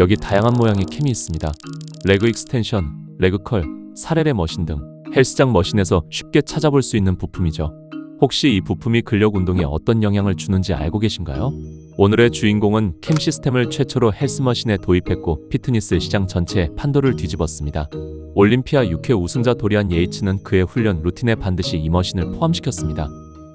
여기 다양한 모양의 캠이 있습니다. 레그 익스텐션, 레그 컬, 사렐의 머신 등 헬스장 머신에서 쉽게 찾아볼 수 있는 부품이죠. 혹시 이 부품이 근력 운동에 어떤 영향을 주는지 알고 계신가요? 오늘의 주인공은 캠 시스템을 최초로 헬스머신에 도입했고 피트니스 시장 전체에 판도를 뒤집었습니다. 올림피아 6회 우승자 도리안 예이츠는 그의 훈련 루틴에 반드시 이 머신을 포함시켰습니다.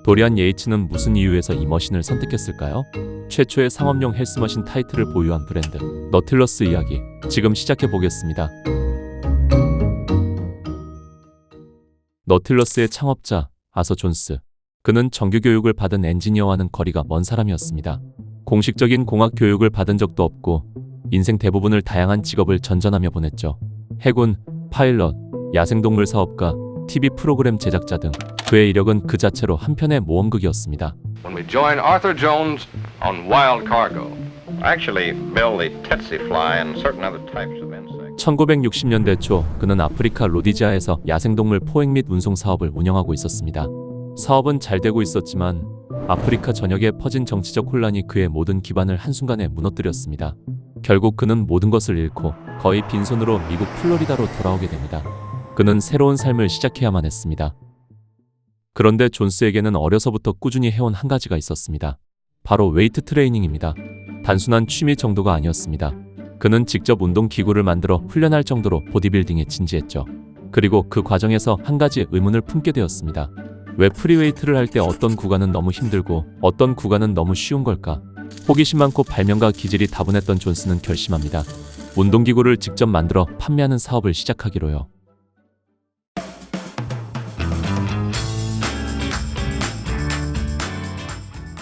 도리안 예이츠는 무슨 이유에서 이 머신을 선택했을까요? 최초의 상업용 헬스머신 타이틀을 보유한 브랜드 너틸러스 이야기 지금 시작해 보겠습니다. 너틸러스의 창업자 아서 존스. 그는 정규 교육을 받은 엔지니어와는 거리가 먼 사람이었습니다. 공식적인 공학 교육을 받은 적도 없고 인생 대부분을 다양한 직업을 전전하며 보냈죠. 해군, 파일럿, 야생동물 사업가, TV 프로그램 제작자 등 그의 이력은 그 자체로 한편의 모험극이었습니다. When we join Arthur Jones on Wild Cargo. Actually, Bill, the tsetse fly and certain other types of insects. 1960년대 초 그는 아프리카 로디지아에서 야생동물 포획 및 운송 사업을 운영하고 있었습니다. 사업은 잘 되고 있었지만 아프리카 전역에 퍼진 정치적 혼란이 그의 모든 기반을 한순간에 무너뜨렸습니다. 결국 그는 모든 것을 잃고 거의 빈손으로 미국 플로리다로 돌아오게 됩니다. 그는 새로운 삶을 시작해야만 했습니다. 그런데 존스에게는 어려서부터 꾸준히 해온 한 가지가 있었습니다. 바로 웨이트 트레이닝입니다. 단순한 취미 정도가 아니었습니다. 그는 직접 운동기구를 만들어 훈련할 정도로 보디빌딩에 진지했죠. 그리고 그 과정에서 한 가지 의문을 품게 되었습니다. 왜 프리웨이트를 할 때 어떤 구간은 너무 힘들고 어떤 구간은 너무 쉬운 걸까? 호기심 많고 발명가 기질이 다분했던 존스는 결심합니다. 운동기구를 직접 만들어 판매하는 사업을 시작하기로요.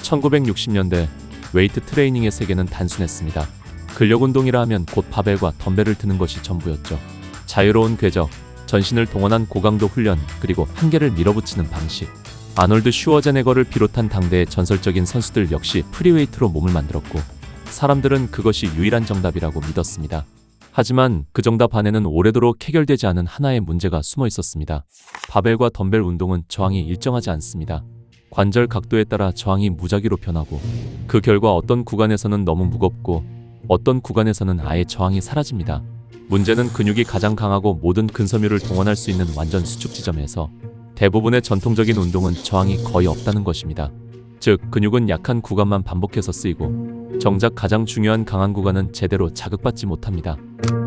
(1960년대) 웨이트 트레이닝의 세계는 단순했습니다. 근력 운동이라 하면 곧 바벨과 덤벨을 드는 것이 전부였죠. 자유로운 궤적, 전신을 동원한 고강도 훈련, 그리고 한계를 밀어붙이는 방식. 아놀드 슈워제네거를 비롯한 당대의 전설적인 선수들 역시 프리웨이트로 몸을 만들었고 사람들은 그것이 유일한 정답이라고 믿었습니다. 하지만 그 정답 안에는 오래도록 해결되지 않은 하나의 문제가 숨어 있었습니다. 바벨과 덤벨 운동은 저항이 일정하지 않습니다. 관절 각도에 따라 저항이 무작위로 변하고 그 결과 어떤 구간에서는 너무 무겁고 어떤 구간에서는 아예 저항이 사라집니다. 문제는 근육이 가장 강하고 모든 근섬유를 동원할 수 있는 완전 수축 지점에서 대부분의 전통적인 운동은 저항이 거의 없다는 것입니다. 즉, 근육은 약한 구간만 반복해서 쓰이고 정작 가장 중요한 강한 구간은 제대로 자극받지 못합니다.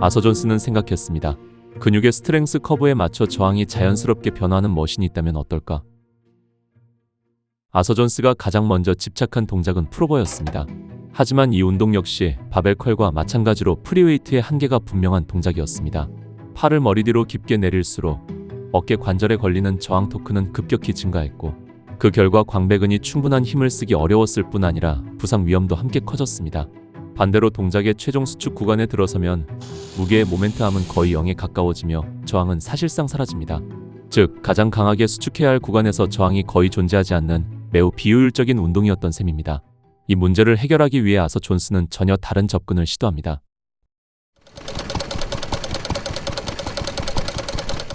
아서 존스는 생각했습니다. 근육의 스트렝스 커브에 맞춰 저항이 자연스럽게 변화하는 머신이 있다면 어떨까? 아서 존스가 가장 먼저 집착한 동작은 프로버였습니다. 하지만 이 운동 역시 바벨 컬과 마찬가지로 프리웨이트의 한계가 분명한 동작이었습니다. 팔을 머리 뒤로 깊게 내릴수록 어깨 관절에 걸리는 저항 토크는 급격히 증가했고 그 결과 광배근이 충분한 힘을 쓰기 어려웠을 뿐 아니라 부상 위험도 함께 커졌습니다. 반대로 동작의 최종 수축 구간에 들어서면 무게의 모멘텀은 거의 0에 가까워지며 저항은 사실상 사라집니다. 즉, 가장 강하게 수축해야 할 구간에서 저항이 거의 존재하지 않는 매우 비효율적인 운동이었던 셈입니다. 이 문제를 해결하기 위해 아서 존스는 전혀 다른 접근을 시도합니다.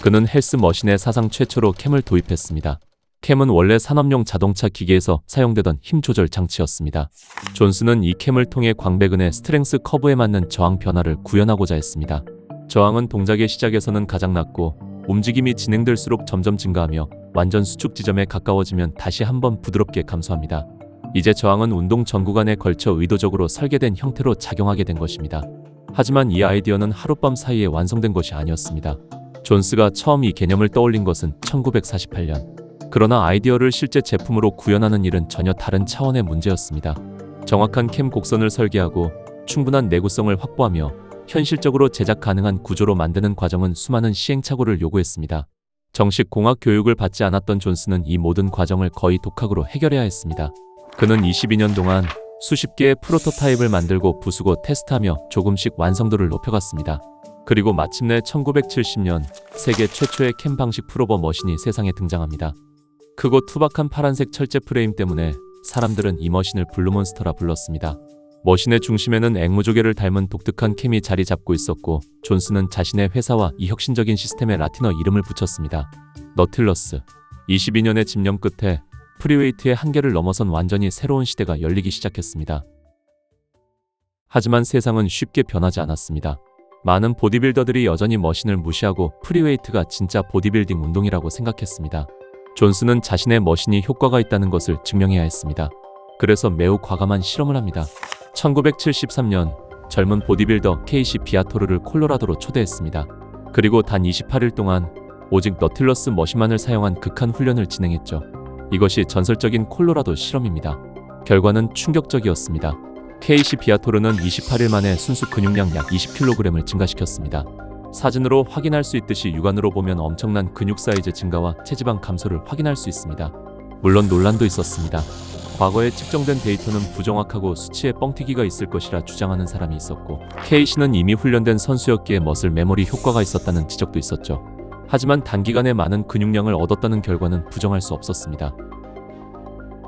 그는 헬스머신에 사상 최초로 캠을 도입했습니다. 캠은 원래 산업용 자동차 기계에서 사용되던 힘 조절 장치였습니다. 존스는 이 캠을 통해 광배근의 스트렝스 커브에 맞는 저항 변화를 구현하고자 했습니다. 저항은 동작의 시작에서는 가장 낮고 움직임이 진행될수록 점점 증가하며 완전 수축 지점에 가까워지면 다시 한번 부드럽게 감소합니다. 이제 저항은 운동 전 구간에 걸쳐 의도적으로 설계된 형태로 작용하게 된 것입니다. 하지만 이 아이디어는 하룻밤 사이에 완성된 것이 아니었습니다. 존스가 처음 이 개념을 떠올린 것은 1948년. 그러나 아이디어를 실제 제품으로 구현하는 일은 전혀 다른 차원의 문제였습니다. 정확한 캠 곡선을 설계하고 충분한 내구성을 확보하며 현실적으로 제작 가능한 구조로 만드는 과정은 수많은 시행착오를 요구했습니다. 정식 공학 교육을 받지 않았던 존스는 이 모든 과정을 거의 독학으로 해결해야 했습니다. 그는 22년 동안 수십 개의 프로토타입을 만들고 부수고 테스트하며 조금씩 완성도를 높여갔습니다. 그리고 마침내 1970년 세계 최초의 캠 방식 프로버 머신이 세상에 등장합니다. 크고 투박한 파란색 철제 프레임 때문에 사람들은 이 머신을 블루몬스터라 불렀습니다. 머신의 중심에는 앵무조개를 닮은 독특한 캠이 자리 잡고 있었고 존스는 자신의 회사와 이 혁신적인 시스템에 라틴어 이름을 붙였습니다. 너틸러스. 22년의 집념 끝에 프리웨이트의 한계를 넘어선 완전히 새로운 시대가 열리기 시작했습니다. 하지만 세상은 쉽게 변하지 않았습니다. 많은 보디빌더들이 여전히 머신을 무시하고 프리웨이트가 진짜 보디빌딩 운동이라고 생각했습니다. 존슨은 자신의 머신이 효과가 있다는 것을 증명해야 했습니다. 그래서 매우 과감한 실험을 합니다. 1973년 젊은 보디빌더 케이시 비아토르를 콜로라도로 초대했습니다. 그리고 단 28일 동안 오직 너틸러스 머신만을 사용한 극한 훈련을 진행했죠. 이것이 전설적인 콜로라도 실험입니다. 결과는 충격적이었습니다. 케이시 비아토르는 28일 만에 순수 근육량 약 20kg을 증가시켰습니다. 사진으로 확인할 수 있듯이 육안으로 보면 엄청난 근육 사이즈 증가와 체지방 감소를 확인할 수 있습니다. 물론 논란도 있었습니다. 과거에 측정된 데이터는 부정확하고 수치에 뻥튀기가 있을 것이라 주장하는 사람이 있었고, 케이시는 이미 훈련된 선수였기에 머슬 메모리 효과가 있었다는 지적도 있었죠. 하지만 단기간에 많은 근육량을 얻었다는 결과는 부정할 수 없었습니다.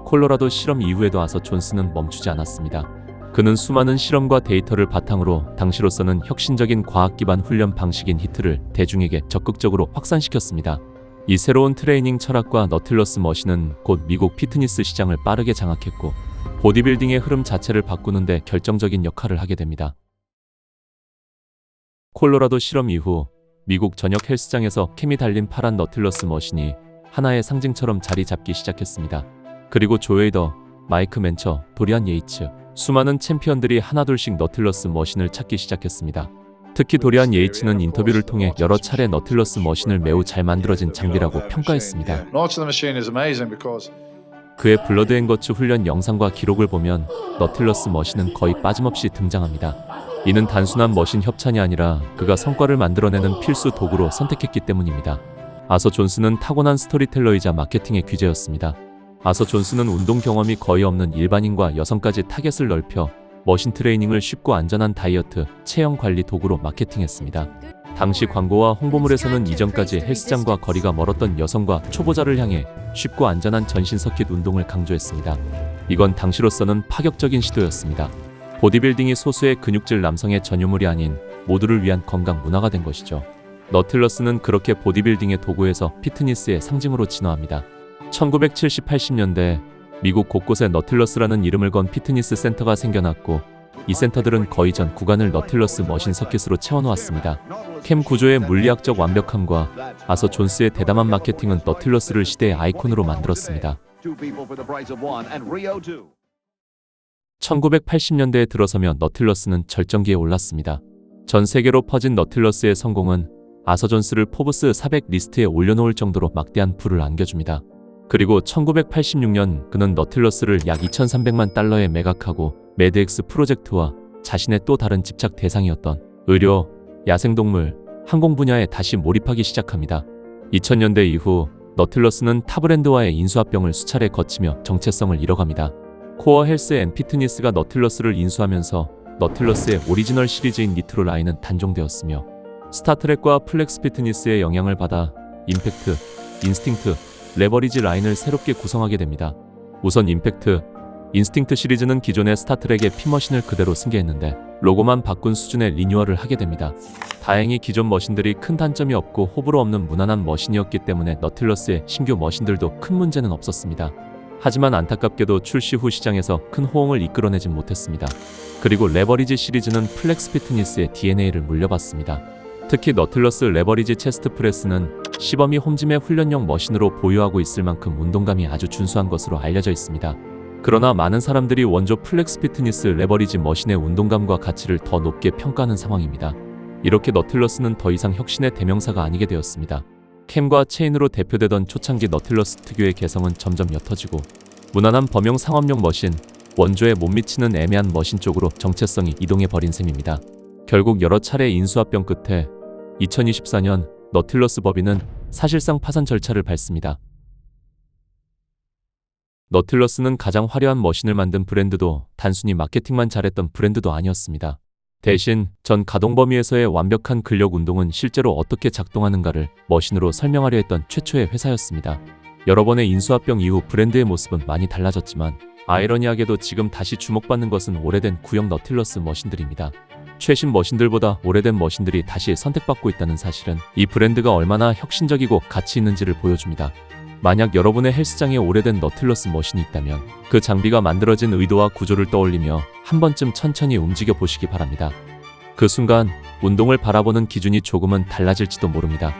콜로라도 실험 이후에도 아서 존슨은 멈추지 않았습니다. 그는 수많은 실험과 데이터를 바탕으로 당시로서는 혁신적인 과학 기반 훈련 방식인 히트를 대중에게 적극적으로 확산시켰습니다. 이 새로운 트레이닝 철학과 너틸러스 머신은 곧 미국 피트니스 시장을 빠르게 장악했고 보디빌딩의 흐름 자체를 바꾸는 데 결정적인 역할을 하게 됩니다. 콜로라도 실험 이후 미국 전역 헬스장에서 캠이 달린 파란 너틸러스 머신이 하나의 상징처럼 자리 잡기 시작했습니다. 그리고 조 웨이더, 마이크 맨처, 도리안 예이츠, 수많은 챔피언들이 하나둘씩 너틸러스 머신을 찾기 시작했습니다. 특히 도리안 예이츠는 인터뷰를 통해 여러 차례 너틸러스 머신을 매우 잘 만들어진 장비라고 평가했습니다. 그의 블러드 앤 거츠 훈련 영상과 기록을 보면 너틸러스 머신은 거의 빠짐없이 등장합니다. 이는 단순한 머신 협찬이 아니라 그가 성과를 만들어내는 필수 도구로 선택했기 때문입니다. 아서 존슨은 타고난 스토리텔러이자 마케팅의 귀재였습니다. 아서 존슨은 운동 경험이 거의 없는 일반인과 여성까지 타겟을 넓혀 머신 트레이닝을 쉽고 안전한 다이어트, 체형 관리 도구로 마케팅했습니다. 당시 광고와 홍보물에서는 이전까지 헬스장과 거리가 멀었던 여성과 초보자를 향해 쉽고 안전한 전신 서킷 운동을 강조했습니다. 이건 당시로서는 파격적인 시도였습니다. 보디빌딩이 소수의 근육질 남성의 전유물이 아닌 모두를 위한 건강 문화가 된 것이죠. 너틸러스는 그렇게 보디빌딩의 도구에서 피트니스의 상징으로 진화합니다. 1970, 80년대 미국 곳곳에 너틸러스라는 이름을 건 피트니스 센터가 생겨났고 이 센터들은 거의 전 구간을 너틸러스 머신 서킷으로 채워놓았습니다. 캠 구조의 물리학적 완벽함과 아서 존스의 대담한 마케팅은 너틸러스를 시대의 아이콘으로 만들었습니다. 1980년대에 들어서며 너틸러스는 절정기에 올랐습니다. 전 세계로 퍼진 너틸러스의 성공은 아서 존스를 포브스 400 리스트에 올려놓을 정도로 막대한 부를 안겨줍니다. 그리고 1986년 그는 너틸러스를 약 2,300만 달러에 매각하고 매드엑스 프로젝트와 자신의 또 다른 집착 대상이었던 의료, 야생동물, 항공 분야에 다시 몰입하기 시작합니다. 2000년대 이후 너틸러스는 타 브랜드와의 인수합병을 수차례 거치며 정체성을 잃어갑니다. 코어 헬스 앤 피트니스가 너틸러스를 인수하면서 너틸러스의 오리지널 시리즈인 니트로 라인은 단종되었으며 스타트랙과 플렉스 피트니스의 영향을 받아 임팩트, 인스팅트, 레버리지 라인을 새롭게 구성하게 됩니다. 우선 임팩트, 인스팅트 시리즈는 기존의 스타트랙의 핀머신을 그대로 승계했는데 로고만 바꾼 수준의 리뉴얼을 하게 됩니다. 다행히 기존 머신들이 큰 단점이 없고 호불호 없는 무난한 머신이었기 때문에 너틸러스의 신규 머신들도 큰 문제는 없었습니다. 하지만 안타깝게도 출시 후 시장에서 큰 호응을 이끌어내진 못했습니다. 그리고 레버리지 시리즈는 플렉스 피트니스의 DNA를 물려받습니다. 특히 너틸러스 레버리지 체스트 프레스는 시범이 홈짐의 훈련용 머신으로 보유하고 있을 만큼 운동감이 아주 준수한 것으로 알려져 있습니다. 그러나 많은 사람들이 원조 플렉스 피트니스 레버리지 머신의 운동감과 가치를 더 높게 평가하는 상황입니다. 이렇게 너틸러스는 더 이상 혁신의 대명사가 아니게 되었습니다. 캠과 체인으로 대표되던 초창기 너틸러스 특유의 개성은 점점 옅어지고 무난한 범용 상업용 머신, 원조에 못 미치는 애매한 머신 쪽으로 정체성이 이동해버린 셈입니다. 결국 여러 차례 인수합병 끝에 2024년 너틸러스 법인은 사실상 파산 절차를 밟습니다. 너틸러스는 가장 화려한 머신을 만든 브랜드도 단순히 마케팅만 잘했던 브랜드도 아니었습니다. 대신 전 가동 범위에서의 완벽한 근력 운동은 실제로 어떻게 작동하는가를 머신으로 설명하려 했던 최초의 회사였습니다. 여러 번의 인수합병 이후 브랜드의 모습은 많이 달라졌지만 아이러니하게도 지금 다시 주목받는 것은 오래된 구형 너틸러스 머신들입니다. 최신 머신들보다 오래된 머신들이 다시 선택받고 있다는 사실은 이 브랜드가 얼마나 혁신적이고 가치 있는지를 보여줍니다. 만약 여러분의 헬스장에 오래된 너틀러스 머신이 있다면 그 장비가 만들어진 의도와 구조를 떠올리며 한 번쯤 천천히 움직여 보시기 바랍니다. 그 순간 운동을 바라보는 기준이 조금은 달라질지도 모릅니다.